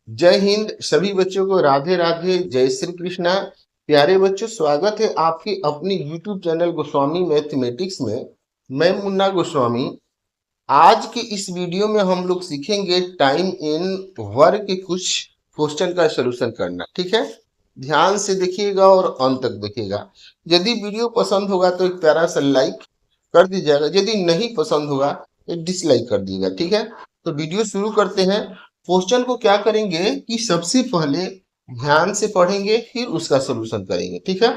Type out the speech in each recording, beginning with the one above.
जय हिंद। सभी बच्चों को राधे राधे, जय श्री कृष्णा। प्यारे बच्चों, स्वागत है आपके अपने YouTube चैनल गोस्वामी मैथमेटिक्स में। मैं मुन्ना गोस्वामी। आज के इस वीडियो में हम लोग सीखेंगे टाइम इन वर्क के कुछ क्वेश्चन का सलूशन करना। ठीक है, ध्यान से देखिएगा और अंत तक देखिएगा। यदि वीडियो पसंद होगा तो एक प्यारा सा लाइक कर दीजिएगा, यदि नहीं पसंद होगा तो डिसलाइक कर दीजिएगा। ठीक है, तो वीडियो शुरू करते हैं। क्वेश्चन को क्या करेंगे कि सबसे पहले ध्यान से पढ़ेंगे, फिर उसका सलूशन करेंगे। ठीक है,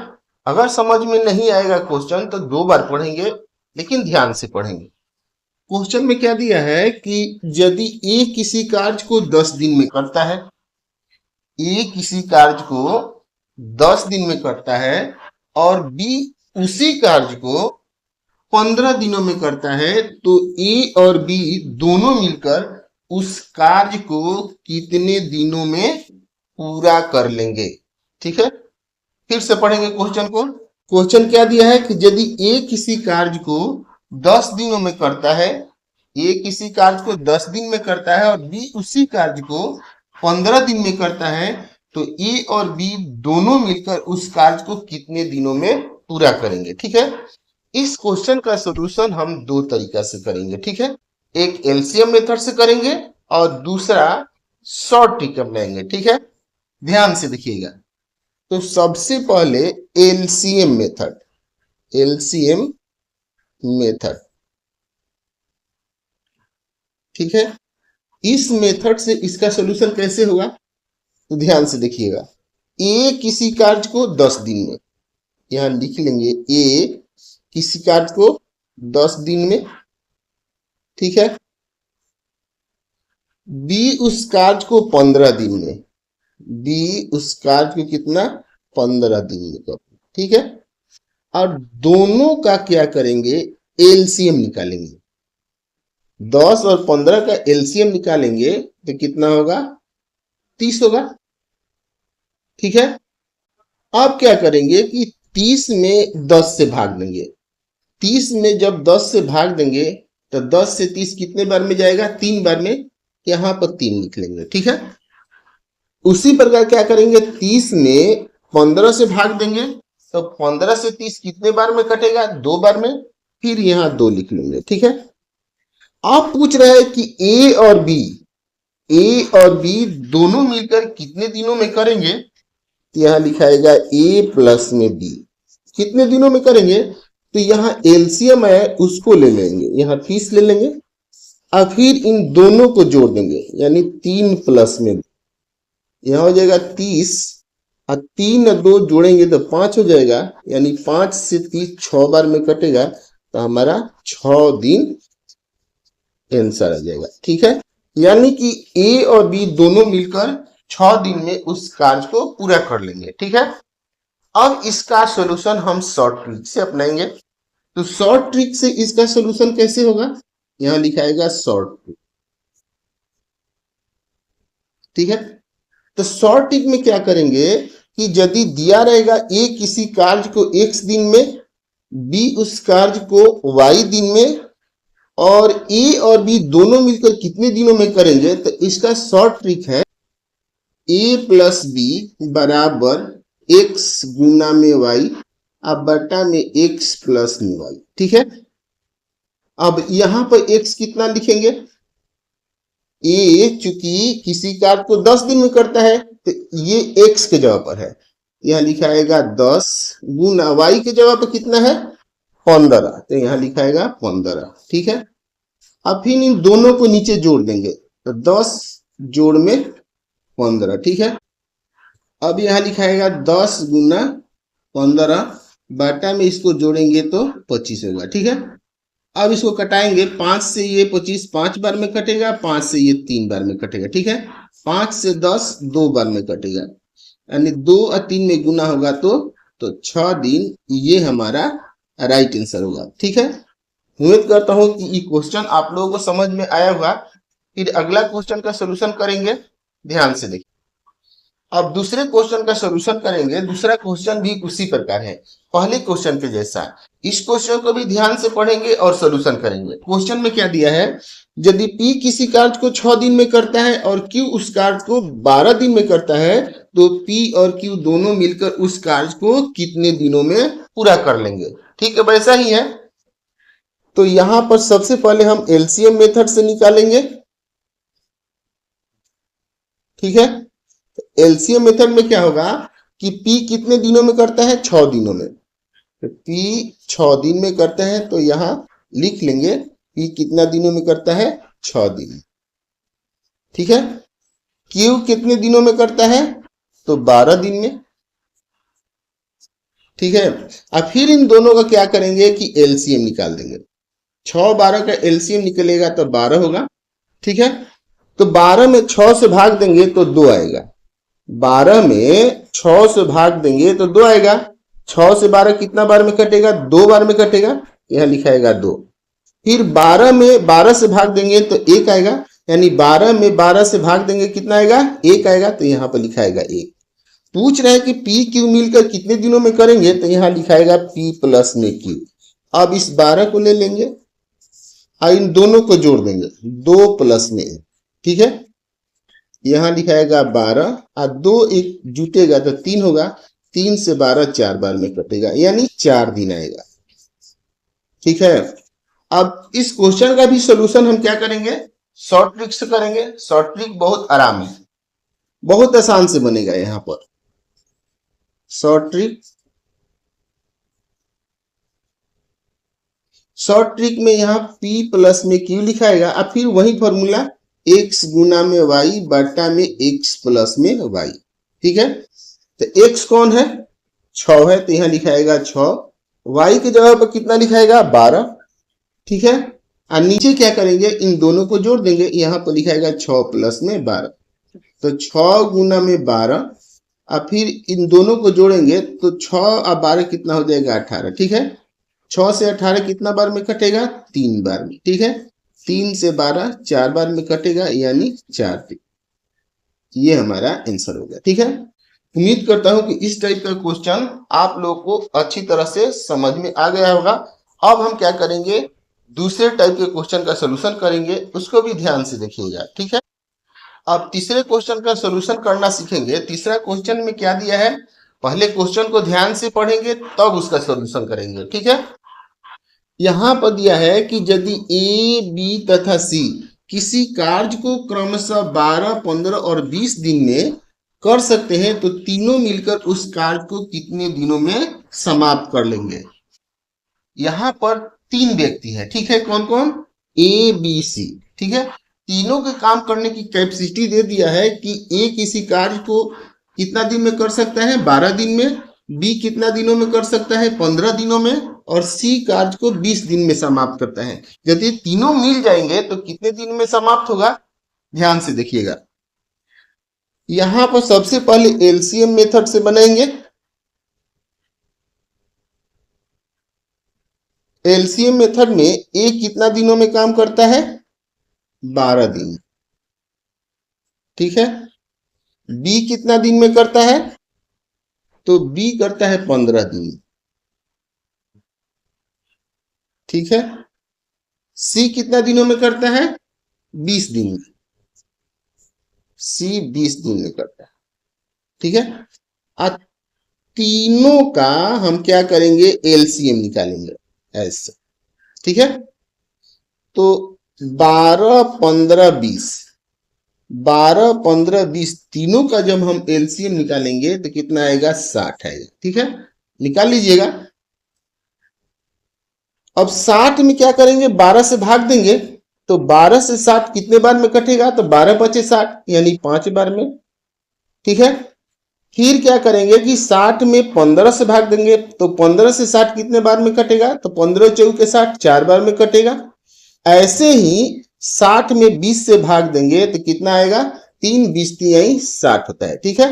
अगर समझ में नहीं आएगा क्वेश्चन तो 2 बार पढ़ेंगे, लेकिन ध्यान से पढ़ेंगे। क्वेश्चन में क्या दिया है कि यदि ए किसी कार्य को 10 दिन में करता है, ए किसी कार्य को 10 दिन में करता है और बी उसी कार्य को 15 दिनों में करता है, तो ए और बी दोनों मिलकर उस कार्य को कितने दिनों में पूरा कर लेंगे। ठीक है, फिर से पढ़ेंगे क्वेश्चन को। क्वेश्चन क्या दिया है कि यदि ए किसी कार्य को 10 दिनों में करता है, ए किसी कार्य को 10 दिन में करता है और बी उसी कार्य को 15 दिन में करता है, तो ए और बी दोनों मिलकर उस कार्य को कितने दिनों में पूरा करेंगे। ठीक है, इस क्वेश्चन का सॉल्यूशन हम 2 तरीका से करेंगे। ठीक है, एक एलसीएम मेथड से करेंगे और दूसरा शॉर्ट ट्रिक अपनाएंगे। ठीक है, ध्यान से देखिएगा। तो सबसे पहले एलसीएम मेथड, एलसीएम मेथड। ठीक है, इस मेथड से इसका सॉल्यूशन कैसे होगा तो ध्यान से देखिएगा। ए किसी कार्य को 10 दिन में, यहां लिख लेंगे ए किसी कार्य को 10 दिन में। ठीक है, बी उस कार्य को 15 दिन में, बी उस कार्य को कितना 15 दिन में कर। ठीक है, और दोनों का क्या करेंगे, एलसीएम निकालेंगे। 10 और 15 का एलसीएम निकालेंगे तो कितना होगा, 30 होगा। ठीक है, अब क्या करेंगे कि 30 में 10 से भाग देंगे। 30 में जब 10 से भाग देंगे तो 10 से 30 कितने बार में जाएगा, 3 बार में। यहां पर 3 लिख लेंगे। ठीक है, उसी प्रकार क्या करेंगे, 30 में 15 से भाग देंगे तो 15 से 30 कितने बार में कटेगा, 2 बार में। फिर यहां 2 लिख लेंगे। ठीक है, आप पूछ रहे हैं कि ए और बी, ए और बी दोनों मिलकर कितने दिनों में करेंगे, तो यहां लिखाएगा ए प्लस में बी कितने दिनों में करेंगे। तो यहां एलसीएम है उसको ले लेंगे, यहां 30 ले लेंगे और फिर इन दोनों को जोड़ देंगे, यानी 3 प्लस में यहां हो जाएगा 30 और 3 और 2 जोड़ेंगे तो 5 हो जाएगा, यानी 5 से 30 6 बार में कटेगा तो हमारा 6 दिन आंसर आ जाएगा। ठीक है, यानी कि ए और बी दोनों मिलकर 6 दिन में उस कार्य को पूरा कर लेंगे। ठीक है, अब इसका सॉल्यूशन हम शॉर्ट ट्रिक से अपनाएंगे। तो शॉर्ट ट्रिक से इसका सॉल्यूशन कैसे होगा, यहां लिखाएगा शॉर्ट ट्रिक। ठीक है, तो शॉर्ट ट्रिक में क्या करेंगे कि यदि दिया रहेगा ए किसी कार्य को x दिन में, बी उस कार्य को y दिन में और ए और बी दोनों मिलकर कितने दिनों में करेंगे, तो इसका शॉर्ट ट्रिक है ए प्लस बी बराबर x गुना में y अब बटा में x प्लस में y। ठीक है, अब यहां पर x कितना लिखेंगे, ए चूंकि किसी कार्य को 10 दिन में करता है तो ये x के जगह पर है, यहां लिखाएगा 10 गुना y के जगह पर कितना है 15, तो यहां लिखाएगा 15। ठीक है, अब फिर इन दोनों को नीचे जोड़ देंगे तो 10 जोड़ में 15। ठीक है, अब यहां लिखाएगा 10 गुना 15 बटा में इसको जोड़ेंगे तो 25 होगा। ठीक है, अब इसको कटाएंगे, 5 से ये 25 5 बार में कटेगा, 5 से ये 3 बार में कटेगा। ठीक है, 5 से 10 2 बार में कटेगा, यानी 2 और 3 में गुना होगा तो 6 दिन ये हमारा राइट आंसर होगा। ठीक है, उम्मीद करता हूं कि ये क्वेश्चन आप लोगों को समझ में आया होगा। फिर अगला क्वेश्चन का सॉल्यूशन करेंगे, ध्यान से देखिए। अब दूसरे क्वेश्चन का सॉल्यूशन करेंगे। दूसरा क्वेश्चन भी उसी प्रकार है, पहले क्वेश्चन के जैसा। इस क्वेश्चन को भी ध्यान से पढ़ेंगे और सॉल्यूशन करेंगे। क्वेश्चन में क्या दिया है, यदि P किसी कार्य को 6 दिन में करता है और Q उस कार्य को 12 दिन में करता है, तो P और Q दोनों मिलकर उस कार्य को कितने दिनों में पूरा कर लेंगे। ठीक है, वैसा ही है। तो यहां पर सबसे पहले हम एलसीएम मेथड से निकालेंगे। ठीक है, एलसीएम मेथड में क्या होगा कि P कितने दिनों में करता है, 6 दिनों में। तो P 6 दिन में करता है, तो यहां लिख लेंगे P कितना दिनों में करता है, 6 दिन। ठीक है, Q कितने दिनों में करता है, तो 12 दिन में। ठीक है, अब फिर इन दोनों का क्या करेंगे कि एलसीएम निकाल देंगे। 6 12 का एलसीएम निकलेगा तो 12 होगा। ठीक है, तो 12 में 6 से भाग देंगे तो 2 आएगा। 12 में 6 से भाग देंगे तो 2 आएगा। 6 से 12 कितना बार में कटेगा, 2 बार में कटेगा, यहां लिखाएगा 2। फिर 12 में 12 से भाग देंगे तो 1 आएगा, यानी 12 में 12 से भाग देंगे कितना आएगा, 1 आएगा, तो यहां पर लिखाएगा 1। पूछ रहे हैं कि P Q मिलकर कितने दिनों में करेंगे, तो यहां लिखाएगा P प्लस में Q। अब इस 12 को ले लेंगे और इन दोनों को जोड़ देंगे, 2 प्लस में 1। ठीक है, यहां लिखाएगा 12 और 2 एक जुटेगा तो 3 होगा। 3 से 12 4 बार में कटेगा, यानी 4 दिन आएगा। ठीक है, अब इस क्वेश्चन का भी सोल्यूशन हम क्या करेंगे, शॉर्ट ट्रिक से करेंगे। शॉर्ट ट्रिक बहुत आराम है, बहुत आसान से बनेगा। यहां पर शॉर्ट ट्रिक में यहाँ P प्लस में Q लिखाएगा और फिर वही फॉर्मूला x गुना में y बटा में x प्लस में y। ठीक है, तो x कौन है, 6 है, तो यहां लिखाएगा 6। y की जगह पर कितना लिखाएगा, 12। ठीक है, और नीचे क्या करेंगे, इन दोनों को जोड़ देंगे, यहां पर लिखाएगा 6 प्लस में 12। तो 6 गुना में 12 और फिर इन दोनों को जोड़ेंगे तो 6 और 12 कितना हो जाएगा, 18। ठीक है, 6 से 18 कितना बार में कटेगा, 3 बार में। ठीक है, 3 से 12 4 बार में कटेगा, यानी 4 दिन। ये हमारा आंसर हो गया। ठीक है, उम्मीद करता हूं कि इस टाइप का क्वेश्चन आप लोगों को अच्छी तरह से समझ में आ गया होगा। अब हम क्या करेंगे, दूसरे टाइप के क्वेश्चन का सोल्यूशन करेंगे, उसको भी ध्यान से देखिएगा। ठीक है, अब तीसरे क्वेश्चन का सोल्यूशन करना सीखेंगे। तीसरा क्वेश्चन में क्या दिया है, पहले क्वेश्चन को ध्यान से पढ़ेंगे तब उसका सोल्यूशन करेंगे। ठीक है, यहां पर दिया है कि यदि A, B तथा C किसी कार्य को क्रमशः 12, 15 और 20 दिन में कर सकते हैं, तो तीनों मिलकर उस कार्य को कितने दिनों में समाप्त कर लेंगे। यहां पर 3 व्यक्ति हैं। ठीक है, कौन कौन, A, B, C। ठीक है, तीनों के काम करने की कैपेसिटी दे दिया है कि A किसी कार्य को कितना दिन में कर सकता है, 12 दिन में। B कितना दिनों में कर सकता है, 15 दिनों में। और C कार्य को 20 दिन में समाप्त करता है। यदि तीनों मिल जाएंगे तो कितने दिन में समाप्त होगा, ध्यान से देखिएगा। यहां पर सबसे पहले एलसीएम मेथड से बनाएंगे। एलसीएम मेथड में A कितना दिनों में काम करता है, 12 दिन। ठीक है, B कितना दिन में करता है, तो B करता है 15 दिन। ठीक है, C कितना दिनों में करता है, 20 दिन में। C 20 दिन में करता है। ठीक है, अब तीनों का हम क्या करेंगे, एलसीएम निकालेंगे ऐसे। ठीक है, तो 12, 15, 20, 12, 15, 20 तीनों का जब हम एलसीएम निकालेंगे तो कितना आएगा, 60 आएगा। ठीक है, निकाल लीजिएगा। अब 60 में क्या करेंगे, 12 से भाग देंगे, तो 12 से 60 कितने बार में कटेगा, तो 12 बचे 60, यानी 5 बार में। ठीक है, फिर क्या करेंगे कि 60 में 15 से भाग देंगे, तो 15 से 60 कितने बार में कटेगा, तो 15 चौके 60, 4 बार में कटेगा। ऐसे ही 60 में 20 से भाग देंगे तो कितना आएगा, 3 20 यही 60 होता है। ठीक है,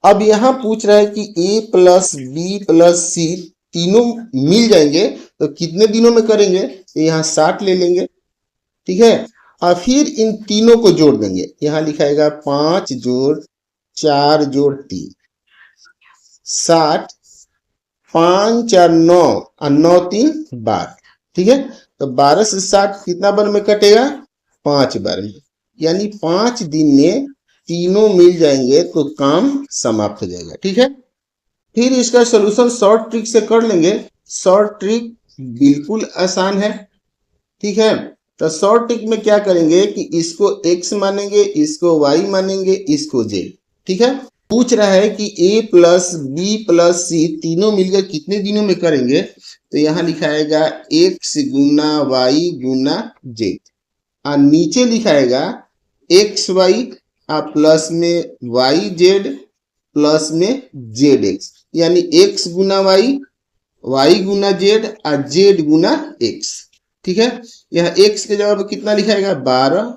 अब यहां पूछ रहा है कि A plus B plus C तीनों मिल जाएंगे तो कितने दिनों में करेंगे, तो यहाँ 60 ले लेंगे। ठीक है, और फिर इन तीनों को जोड़ देंगे, यहां लिखाएगा 5 जोड़ 4 जोड़ 3, 60, 5 4 9 और 9 3 12। ठीक है, तो 12 से 60 कितना बार में कटेगा, 5 बार में, यानी 5 दिन में तीनों मिल जाएंगे तो काम समाप्त हो जाएगा। ठीक है, फिर इसका सॉल्यूशन शॉर्ट ट्रिक से कर लेंगे। शॉर्ट ट्रिक बिल्कुल आसान है। ठीक है, तो शॉर्ट ट्रिक में क्या करेंगे कि इसको x मानेंगे, इसको y मानेंगे, इसको z। ठीक है, पूछ रहा है कि a प्लस बी प्लस सी तीनों मिलकर कितने दिनों में करेंगे, तो यहाँ लिखाएगा x गुना y गुना z, और नीचे लिखाएगा एक्स वाई प्लस में वाई जेड प्लस में जेड एक्स, यानी एक्स गुना वाई गुना जेड और जेड गुना एक्स। ठीक है, यहाँ एक्स के जवाब कितना लिखाएगा 12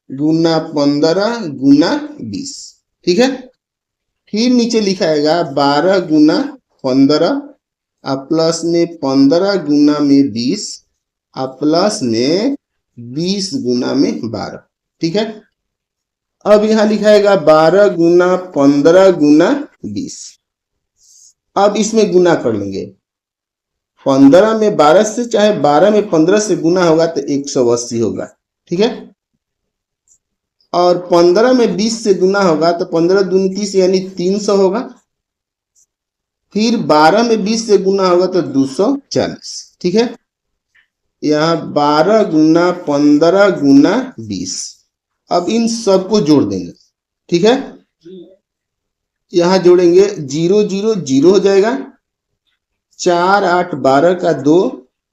गुना 15 गुना 20। ठीक है, फिर नीचे लिखाएगा 12 गुना 15 प्लस में 15 गुना में 20 प्लस में 20 गुना में 12। ठीक है, अब यहां लिखाएगा 12 गुना 15 गुना 20। अब इसमें गुना कर लेंगे, 15 में 12 से चाहे 12 में 15 से गुना होगा तो 180 होगा। ठीक है, और 15 में 20 से गुना होगा तो 15 दूनी 30 यानी 300 होगा। फिर 12 में 20 से गुना होगा तो 240। ठीक है, यहाँ 12 गुना 15 गुना 20। अब इन सबको जोड़ देंगे। ठीक है, यहां जोड़ेंगे 0 0 0 हो जाएगा, 4 8 12 का 2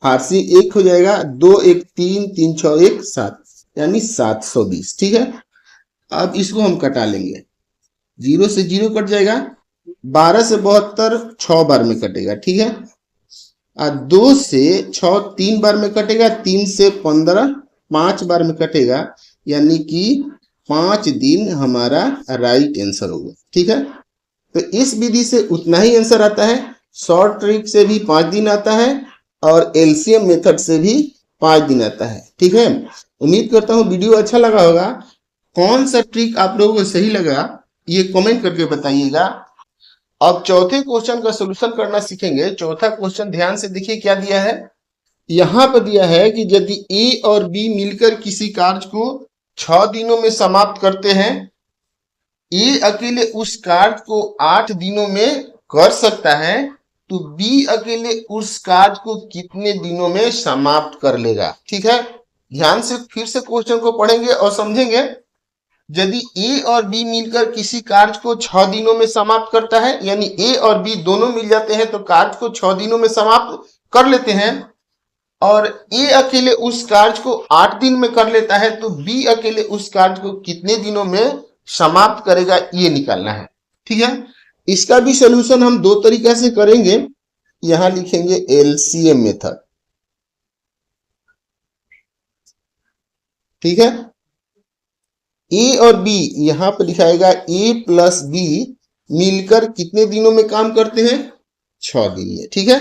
फारसी 1 हो जाएगा, 2 1 3 3 6 1 7, यानी 720। ठीक है, अब इसको हम कटा लेंगे, 0 से 0 कट जाएगा, 12 से 72 6 बार में कटेगा। ठीक है, और 2 से 6 3 बार में कटेगा, 3 से 15 5 बार में कटेगा, यानी कि 5 दिन हमारा राइट आंसर होगा। ठीक है, तो इस विधि से उतना ही आंसर आता है। शॉर्ट ट्रिक से भी 5 दिन आता है और एलसीएम मेथड से भी 5 दिन आता है। ठीक है, उम्मीद करता हूँ वीडियो अच्छा लगा होगा। कौन सा ट्रिक आप लोगों को सही लगा ये कमेंट करके बताइएगा। अब चौथे क्वेश्चन का सॉल्यूशन करना सीखेंगे। चौथा क्वेश्चन ध्यान से देखिए क्या दिया है। यहां पर दिया है कि यदि ए और बी मिलकर किसी कार्य को 6 दिनों में समाप्त करते हैं, ए अकेले उस कार्य को 8 दिनों में कर सकता है, तो बी अकेले उस कार्य को कितने दिनों में समाप्त कर लेगा। ठीक है, ध्यान से फिर से क्वेश्चन को पढ़ेंगे और समझेंगे। यदि ए और बी मिलकर किसी कार्य को 6 दिनों में समाप्त करता है, यानी ए और बी दोनों मिल जाते हैं तो कार्य को 6 दिनों में समाप्त कर लेते हैं, और ए अकेले उस कार्य को 8 दिन में कर लेता है, तो बी अकेले उस कार्य को कितने दिनों में समाप्त करेगा, ये निकालना है। ठीक है, इसका भी सॉल्यूशन हम 2 तरीके से करेंगे। यहां लिखेंगे एलसीएम मेथड। ठीक है, ए और बी यहां पर लिखाएगा ए प्लस बी मिलकर कितने दिनों में काम करते हैं 6 दिन में। ठीक है,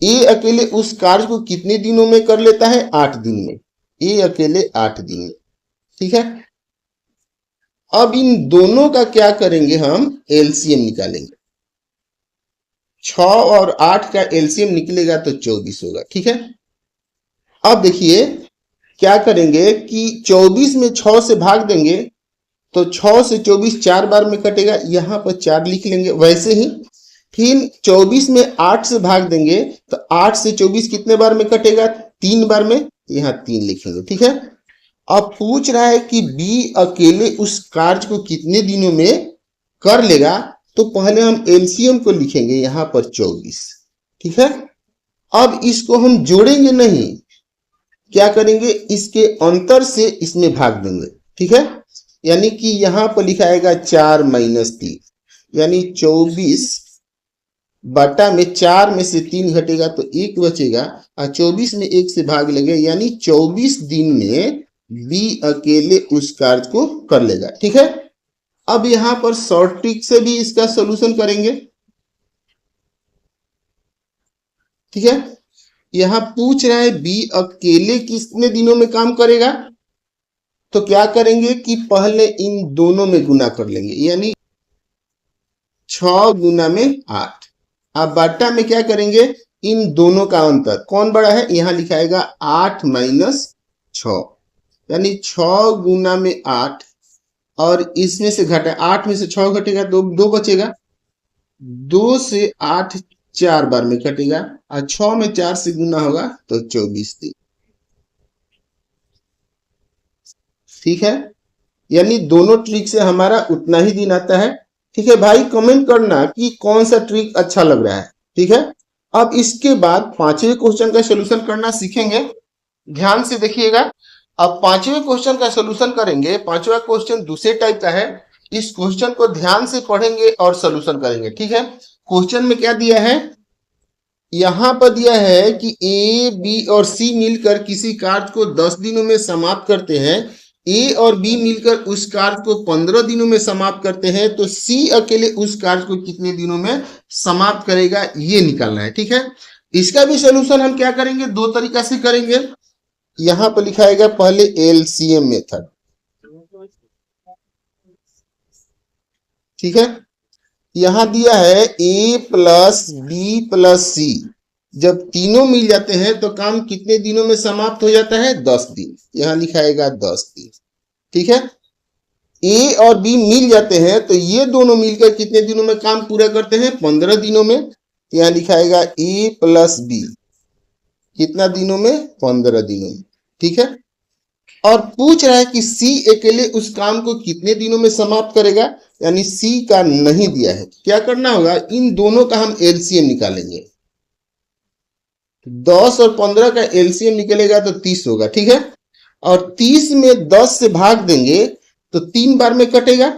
ए अकेले उस कार्य को कितने दिनों में कर लेता है 8 दिन में, ए अकेले 8 दिन में। ठीक है, अब इन दोनों का क्या करेंगे, हम एलसीएम निकालेंगे। 6 और 8 का एलसीएम निकलेगा तो 24 होगा। ठीक है, अब देखिए क्या करेंगे कि 24 में 6 से भाग देंगे तो 6 से 24 4 बार में कटेगा, यहां पर 4 लिख लेंगे। वैसे ही फिर 24 में 8 से भाग देंगे तो 8 से 24 कितने बार में कटेगा 3 बार में, यहां 3 लिखेंगे। ठीक है, अब पूछ रहा है कि बी अकेले उस कार्य को कितने दिनों में कर लेगा, तो पहले हम एलसीएम को लिखेंगे यहां पर 24। ठीक है, अब इसको हम जोड़ेंगे नहीं, क्या करेंगे इसके अंतर से इसमें भाग देंगे। ठीक है, यानी कि यहां पर लिखाएगा 4 माइनस 3, यानी 24 बटा में 4 में से 3 घटेगा तो 1 बचेगा, और 24 में 1 से भाग लेंगे, यानी 24 दिन में बी अकेले उस कार्य को कर लेगा। ठीक है, अब यहां पर शॉर्ट ट्रिक से भी इसका सॉल्यूशन करेंगे। ठीक है, यहां पूछ रहा है बी अकेले कितने दिनों में काम करेगा, तो क्या करेंगे कि पहले इन दोनों में गुना कर लेंगे, यानी 6 गुना में 8। अब बटा में क्या करेंगे, इन दोनों का अंतर कौन बड़ा है, यहां लिखाएगा 8 माइनस 6, यानी 6 गुना में 8, और इसमें से घटा 8 में से 6 घटेगा तो 2 बचेगा। 2 से 8 4 बार में कटेगा, और 6 में 4 से गुना होगा तो 24 दिन। ठीक है, यानी दोनों ट्रिक से हमारा उतना ही दिन आता है। ठीक है भाई, कमेंट करना कि कौन सा ट्रिक अच्छा लग रहा है। ठीक है, अब इसके बाद 5वें क्वेश्चन का सोल्यूशन करना सीखेंगे। ध्यान से देखिएगा। अब 5वें क्वेश्चन का सोल्यूशन करेंगे। 5वां क्वेश्चन दूसरे टाइप का है। इस क्वेश्चन को ध्यान से पढ़ेंगे और सोल्यूशन करेंगे। ठीक है, क्वेश्चन में क्या दिया है, यहां पर दिया है कि ए बी और सी मिलकर किसी कार्य को 10 दिनों में समाप्त करते हैं। ए और बी मिलकर उस कार्य को 15 दिनों में समाप्त करते हैं, तो सी अकेले उस कार्य को कितने दिनों में समाप्त करेगा, ये निकालना है। ठीक है, इसका भी सोल्यूशन हम क्या करेंगे, दो तरीका से करेंगे। यहां पर लिखाएगा पहले एलसीएम मेथड। ठीक है, यहां दिया है ए प्लस बी प्लस सी, जब तीनों मिल जाते हैं तो काम कितने दिनों में समाप्त हो जाता है, 10 दिन। यहां लिखाएगा 10 दिन। ठीक है, ए और बी मिल जाते हैं तो ये दोनों मिलकर कितने दिनों में काम पूरा करते हैं, 15 दिनों में। यहां लिखाएगा ए प्लस बी, कितना दिनों में, 15 दिनों में। ठीक है, और पूछ रहा है कि सी अकेले उस काम को कितने दिनों में समाप्त करेगा, यानी सी का नहीं दिया है। क्या करना होगा, इन दोनों का हम एलसीएम निकालेंगे। 10 और 15 का एलसीएम निकलेगा तो 30 होगा। ठीक है, और 30 में 10 से भाग देंगे तो 3 बार में कटेगा।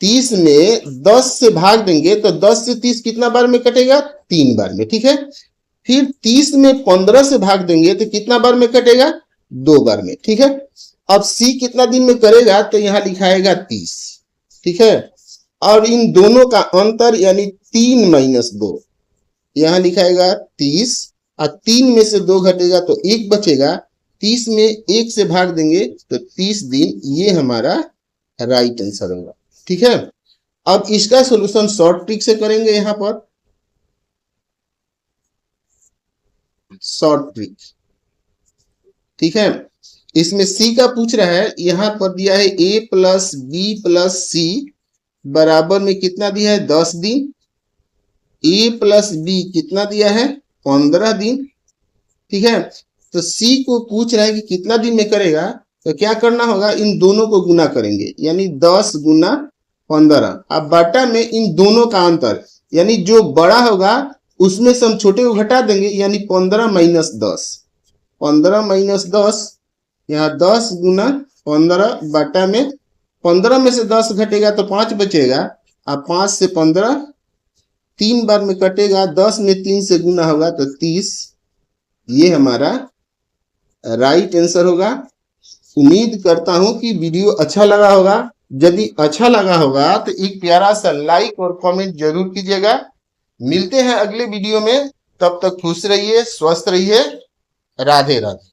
30 में 10 से भाग देंगे तो 10 से 30 कितना बार में कटेगा, 3 बार में। ठीक है, फिर 30 में 15 से भाग देंगे तो कितना बार में कटेगा, 2 बार में। ठीक है, अब सी कितना दिन में करेगा, तो यहां लिखाएगा 30। ठीक है, और इन दोनों का अंतर यानी 3 माइनस 2, यहां लिखाएगा 30, और 3 में से 2 घटेगा तो 1 बचेगा। 30 में 1 से भाग देंगे तो 30 दिन, ये हमारा राइट आंसर होगा। ठीक है, अब इसका सोल्यूशन शॉर्ट ट्रिक से करेंगे। यहां पर शॉर्ट ट्रिक। ठीक है, इसमें सी का पूछ रहा है, यहां पर दिया है ए प्लस बी प्लस सी बराबर में कितना दिया है, 10 दिन। ए प्लस बी कितना दिया है, 15 दिन। ठीक है, तो सी को पूछ रहा है कि कितना दिन में करेगा, तो क्या करना होगा, इन दोनों को गुना करेंगे, यानी 10 गुना 15। अब बटा में इन दोनों का अंतर, यानी जो बड़ा होगा उसमें से हम छोटे को घटा देंगे, यानी 15 माइनस 10। 15 माइनस 10, यहाँ 10 गुना 15 बटा में 15 में से 10 घटेगा तो 5 बचेगा। अब 5 से 15 3 बार में कटेगा, 10 में 3 से गुना होगा तो 30। ये हमारा राइट आंसर होगा। उम्मीद करता हूं कि वीडियो अच्छा लगा होगा। यदि अच्छा लगा होगा तो एक प्यारा सा लाइक और कमेंट जरूर कीजिएगा। मिलते हैं अगले वीडियो में, तब तक खुश रहिए, स्वस्थ रहिए। राधे राधे।